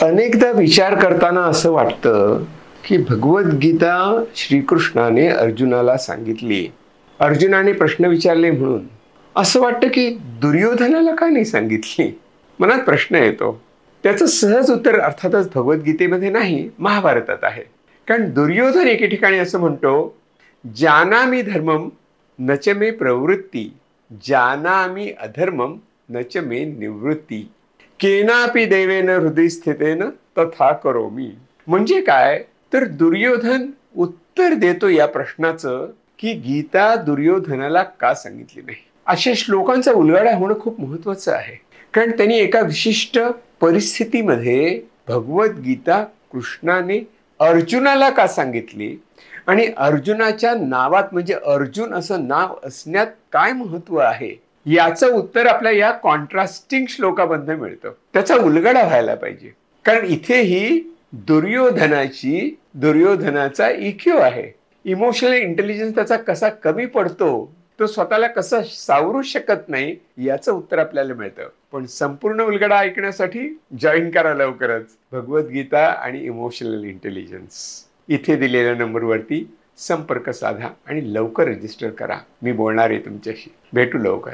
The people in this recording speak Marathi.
अनेकदा विचार करताना असं वाटतं की भगवद्गीता श्रीकृष्णाने अर्जुनाला सांगितली. अर्जुनाने प्रश्न विचारले म्हणून असं वाटतं की दुर्योधनाला का नाही सांगितली. मनात प्रश्न येतो. त्याचं सहज उत्तर अर्थातच भगवद्गीतेमध्ये नाही, महाभारतात आहे. कारण दुर्योधन एके ठिकाणी असं म्हणतो, जानामि धर्मम न च मे प्रवृत्ती, जानामि अधर्मम न च मे निवृत्ती, केनापि देवेन हृदय स्थितेन तथा करोमी. म्हणजे काय तर दुर्योधन उत्तर देतो या प्रश्नाचं की गीता दुर्योधनाला का सांगितली नाही. अशा श्लोकांचा उलगडा होणं खूप महत्वाचं आहे. कारण त्यांनी एका विशिष्ट परिस्थितीमध्ये भगवद्गीता कृष्णाने अर्जुनाला का सांगितली आणि अर्जुनाच्या नावात म्हणजे अर्जुन असं नाव असण्यात काय महत्व आहे याचं उत्तर आपल्या या कॉन्ट्रास्टिंग श्लोकामध्ये मिळतं. त्याचा उलगडा व्हायला पाहिजे. कारण इथेही दुर्योधनाचा इक्यू आहे. इमोशनल इंटेलिजन्स त्याचा कसा कमी पडतो, तो स्वतःला कसं सावरू शकत नाही याचं उत्तर आपल्याला मिळतं. पण संपूर्ण उलगडा ऐकण्यासाठी जॉईन करा लवकरच भगवद्गीता आणि इमोशनल इंटेलिजन्स. इथे दिलेल्या नंबरवरती संपर्क साधा आणि लवकर रजिस्टर करा. मी बोलणार आहे तुमच्याशी. भेटू लवकर.